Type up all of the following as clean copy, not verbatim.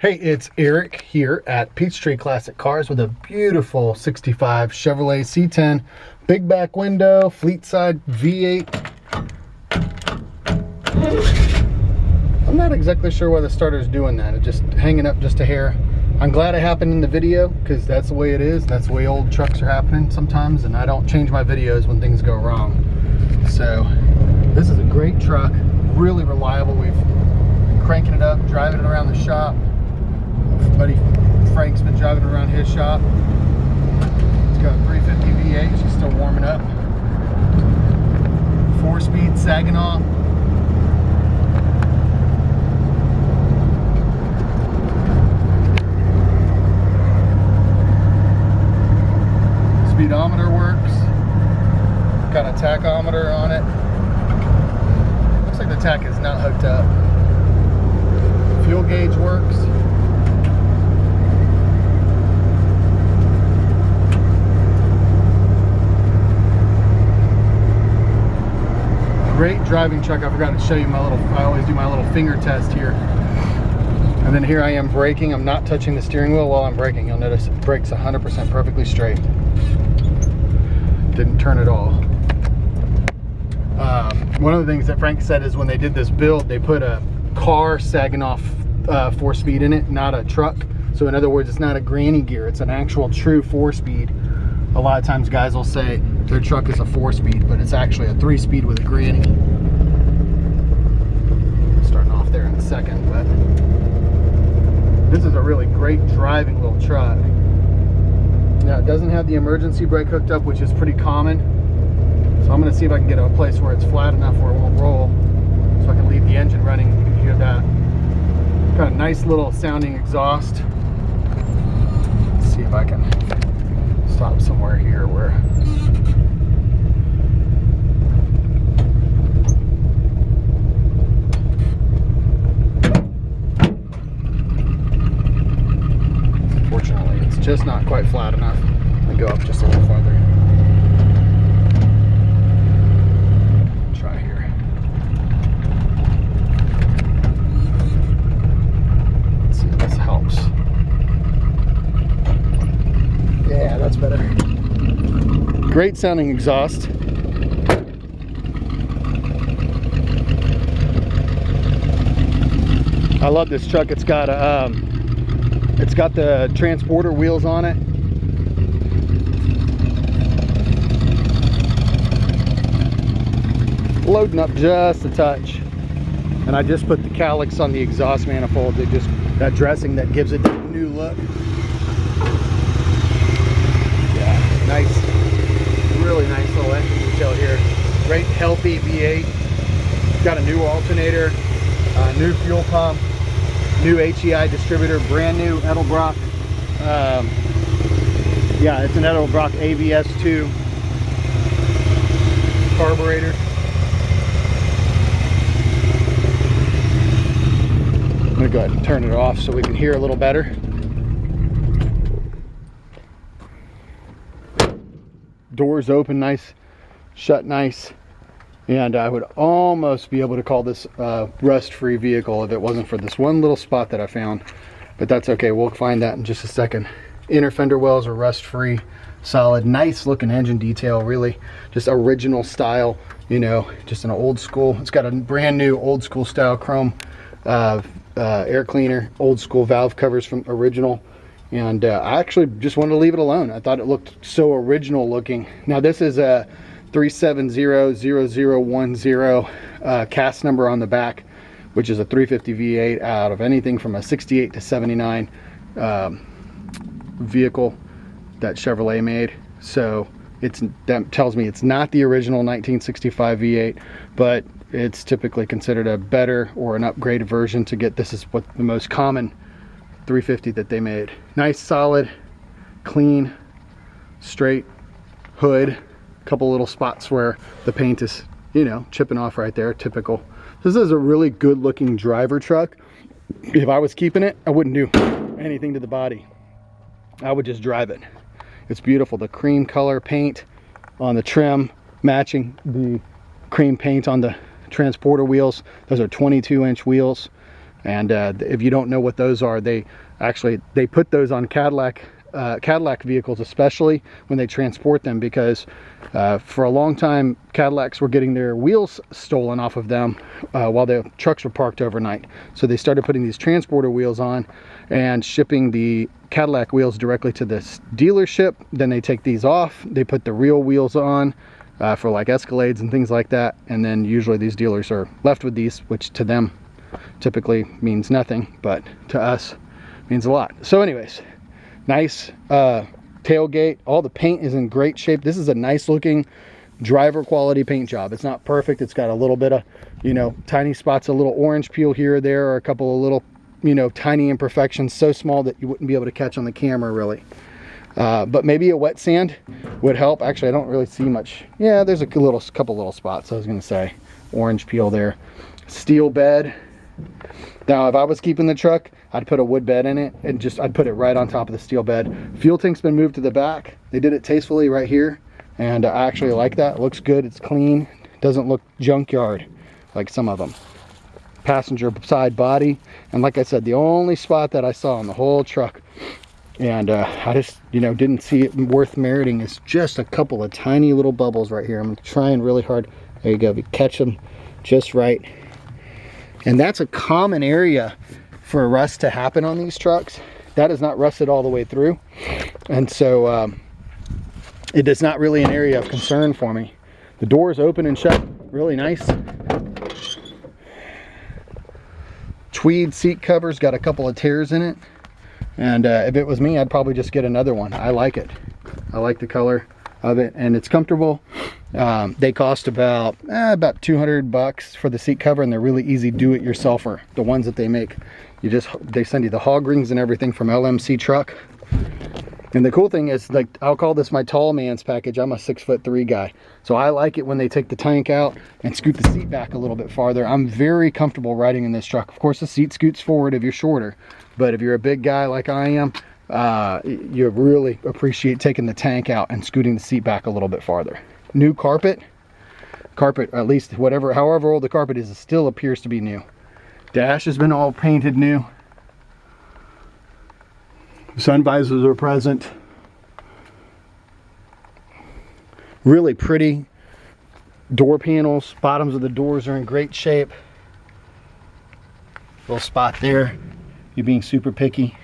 Hey, it's Eric here at Peachtree Classic Cars with a beautiful 65 Chevrolet C10, big back window, fleet side V8. I'm not exactly sure why the starter's doing that. It's just hanging up just a hair. I'm glad it happened in the video because that's the way it is. That's the way old trucks are happening sometimes, and I don't change my videos when things go wrong. So this is a great truck, really reliable. We've been cranking it up, driving it around the shop. Buddy Frank's been driving around his shop. It's got a 350 V8. She's still warming up. 4-speed Saginaw. Speedometer works. Got a tachometer on it. Looks like the tach is not hooked up. Fuel gauge works. Great driving truck. I forgot to show you I always do my little finger test here. And then here I am braking. I'm not touching the steering wheel while I'm braking. You'll notice it brakes 100% perfectly straight. Didn't turn at all. One of the things that Frank said is when they did this build, they put a car Saginaw 4-speed in it, not a truck. So in other words, it's not a granny gear. It's an actual true 4-speed. A lot of times guys will say their truck is a 4-speed, but it's actually a 3-speed with a granny. Starting off there in a second, but this is a really great driving little truck. Now it doesn't have the emergency brake hooked up, which is pretty common. So I'm gonna see if I can get to a place where it's flat enough where it won't roll, so I can leave the engine running. You can hear that. Got a nice little sounding exhaust. Let's see if I can stop somewhere here where unfortunately it's just not quite flat enough. Let me go up just a little farther. Try here. Let's see if this helps. Yeah, that's better. Great sounding exhaust. I love this truck. It's got the transporter wheels on it. Loading up just a touch. And I just put the calyx on the exhaust manifold. That dressing that gives it a new look. Nice, really nice little engine detail here. Great healthy V8. Got a new alternator, new fuel pump, new HEI distributor, brand new Edelbrock. Yeah, it's an Edelbrock AVS2 carburetor. I'm gonna go ahead and turn it off so we can hear a little better. Doors open nice, shut nice, and I would almost be able to call this a rust-free vehicle if it wasn't for this one little spot that I found, but that's okay. We'll find that in just a second. Inner fender wells are rust-free, solid, nice looking engine detail, really just original style, you know, just an old school. It's got a brand new old school style chrome air cleaner, old school valve covers from original. And I actually just wanted to leave it alone. I thought it looked so original looking. Now this is a 3700010 cast number on the back, which is a 350 V8 out of anything from a 68 to 79 vehicle that Chevrolet made. So that tells me it's not the original 1965 V8, but it's typically considered a better or an upgraded version to get. This is what the most common 350 that they made. Nice, solid, clean, straight hood. A couple little spots where the paint is, you know, chipping off right there, typical. This is a really good looking driver truck. If I was keeping it, I wouldn't do anything to the body. I would just drive it. It's beautiful. The cream color paint on the trim matching the cream paint on the transporter wheels. Those are 22-inch wheels. And if you don't know what those are, they put those on Cadillac vehicles, especially when they transport them, because for a long time Cadillacs were getting their wheels stolen off of them while the trucks were parked overnight. So they started putting these transporter wheels on and shipping the Cadillac wheels directly to this dealership. Then they take these off, they put the real wheels on for like Escalades and things like that, and then usually these dealers are left with these, which to them typically means nothing, but to us means a lot. So anyways, nice tailgate. All the paint is in great shape. This is a nice looking driver quality paint job. It's not perfect. It's got a little bit of, you know, tiny spots, a little orange peel here or there, or a couple of little, you know, tiny imperfections, so small that you wouldn't be able to catch on the camera really. But maybe a wet sand would help. Actually, I don't really see much. Yeah, there's a couple little spots. I was going to say orange peel there. Steel bed. Now, if I was keeping the truck, I'd put a wood bed in it and I'd put it right on top of the steel bed. Fuel tank's been moved to the back. They did it tastefully right here, and I actually like that. It looks good. It's clean. It doesn't look junkyard like some of them. Passenger side body, and like I said, the only spot that I saw on the whole truck, and I just, you know, didn't see it worth meriting, is just a couple of tiny little bubbles right here. I'm trying really hard. There you go. If you catch them just right. And that's a common area for rust to happen on these trucks. That is not rusted all the way through, and so it is not really an area of concern for me. The doors open and shut really nice. Tweed seat covers, got a couple of tears in it, and if it was me, I'd probably just get another one. I like it. I like the color of it, and it's comfortable. They cost about $200 for the seat cover, and they're really easy do-it-yourselfer. The ones that they make, they send you the hog rings and everything from LMC Truck. And the cool thing is, like, I'll call this my tall man's package. I'm a 6'3" guy, so I like it when they take the tank out and scoot the seat back a little bit farther. I'm very comfortable riding in this truck. Of course, the seat scoots forward if you're shorter, but if you're a big guy like I am, you really appreciate taking the tank out and scooting the seat back a little bit farther. New carpet, at least however old the carpet is, it still appears to be new. Dash has been all painted new. Sun visors are present. Really pretty door panels. Bottoms of the doors are in great shape. Little spot there. You being super picky.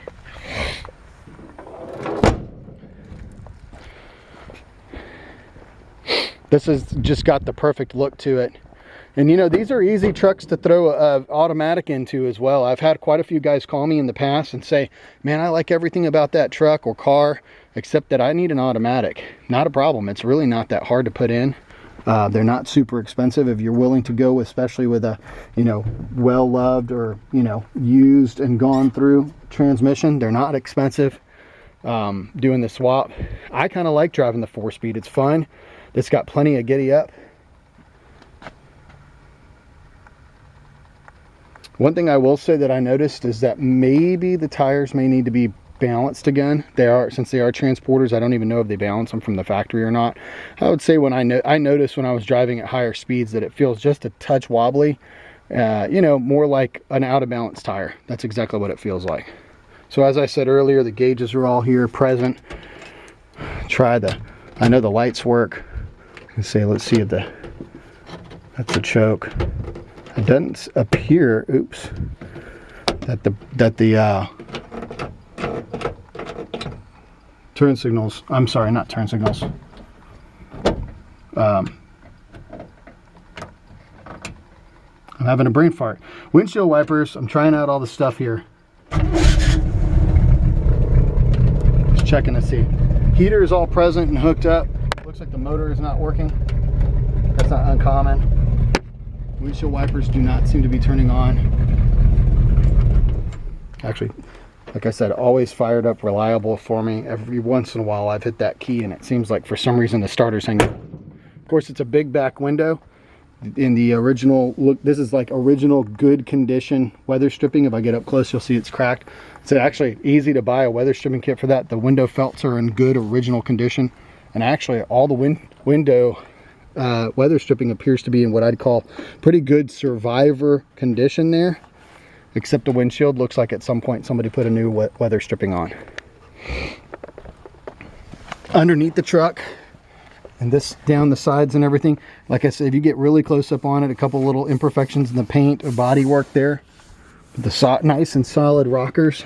This has just got the perfect look to it. And you know, these are easy trucks to throw an automatic into as well. I've had quite a few guys call me in the past and say, man, I like everything about that truck or car, except that I need an automatic. Not a problem. It's really not that hard to put in. They're not super expensive if you're willing to go, especially with a, you know, well-loved or, you know, used and gone through transmission. They're not expensive. Doing the swap, I kind of like driving the 4-speed. It's fun. It's got plenty of giddy up. One thing I will say that I noticed is that maybe the tires may need to be balanced again. They are, since they are transporters, I don't even know if they balance them from the factory or not. I would say when I noticed when I was driving at higher speeds that it feels just a touch wobbly, you know, more like an out of balance tire. That's exactly what it feels like. So as I said earlier, the gauges are all here present. I know the lights work. Let's see if that's the choke. It doesn't appear, oops, that the turn signals, I'm sorry, not turn signals. I'm having a brain fart. Windshield wipers, I'm trying out all the stuff here. Just checking to see. Heater is all present and hooked up. Looks like the motor is not working. That's not uncommon. Windshield wipers do not seem to be turning on. Actually, like I said, always fired up, reliable for me. Every once in a while I've hit that key and it seems like for some reason the starter's hanging. Of course, it's a big back window. In the original look, this is like original good condition weather stripping. If I get up close, you'll see it's cracked. It's actually easy to buy a weather stripping kit for that. The window felts are in good original condition, and actually all the window weather stripping appears to be in what I'd call pretty good survivor condition there. except the windshield looks like at some point somebody put a new weather stripping on. Underneath the truck, and this down the sides and everything, like I said, if you get really close up on it, a couple little imperfections in the paint or body work there. The nice and solid rockers.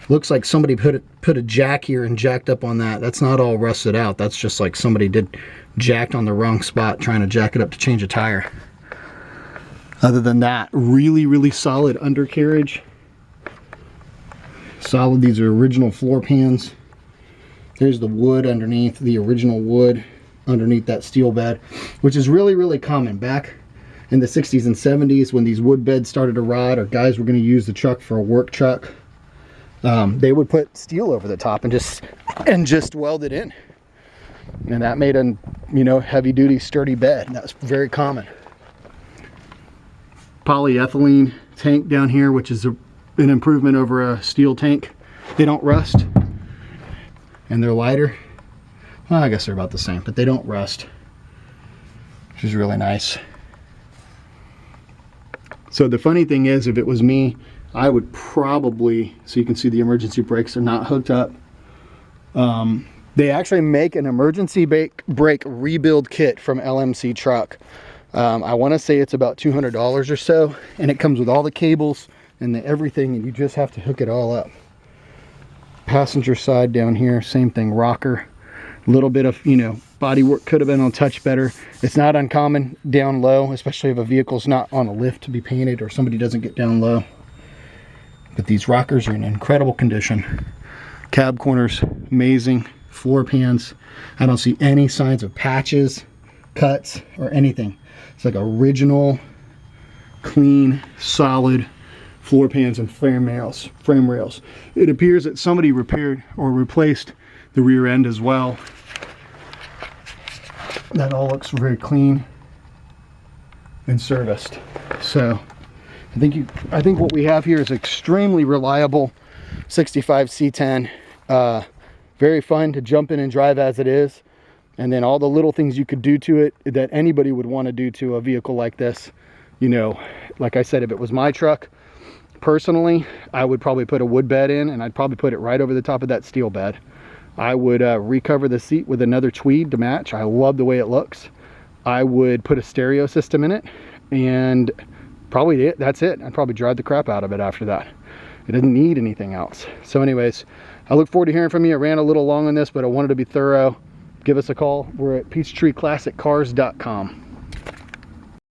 Looks like somebody put a jack here and jacked up on that. That's not all rusted out. That's just like somebody jacked on the wrong spot trying to jack it up to change a tire. Other than that, really, really solid undercarriage. Solid, these are original floor pans. There's the wood underneath, the original wood underneath that steel bed, which is really, really common. Back in the 60s and 70s when these wood beds started to rot, or guys were going to use the truck for a work truck, they would put steel over the top and just weld it in. And that made a, you know, heavy duty sturdy bed. That's very common. Polyethylene tank down here, which is an improvement over a steel tank. They don't rust, and they're lighter. Well, I guess they're about the same, but they don't rust, which is really nice. So the funny thing is, if it was me, I would probably, so you can see the emergency brakes are not hooked up. They actually make an emergency brake rebuild kit from LMC Truck. I want to say it's about $200 or so, and it comes with all the cables and everything, and you just have to hook it all up. Passenger side down here, same thing, rocker. A little bit of, you know, body work could have been a touch better. It's not uncommon down low, especially if a vehicle's not on a lift to be painted or somebody doesn't get down low. But these rockers are in incredible condition. Cab corners, amazing. Floor pans, I don't see any signs of patches, cuts, or anything. It's like original, clean, solid floor pans and frame rails. It appears that somebody repaired or replaced the rear end as well. That all looks very clean and serviced. So I think what we have here is extremely reliable 65 C10. Very fun to jump in and drive as it is. And then all the little things you could do to it that anybody would want to do to a vehicle like this. You know, like I said, if it was my truck, personally, I would probably put a wood bed in, and I'd probably put it right over the top of that steel bed. I would recover the seat with another tweed to match. I love the way it looks. I would put a stereo system in it, and probably that's it. I'd probably drive the crap out of it after that. It doesn't need anything else. So anyways, I look forward to hearing from you. I ran a little long on this, but I wanted to be thorough. Give us a call. We're at PeachtreeClassicCars.com.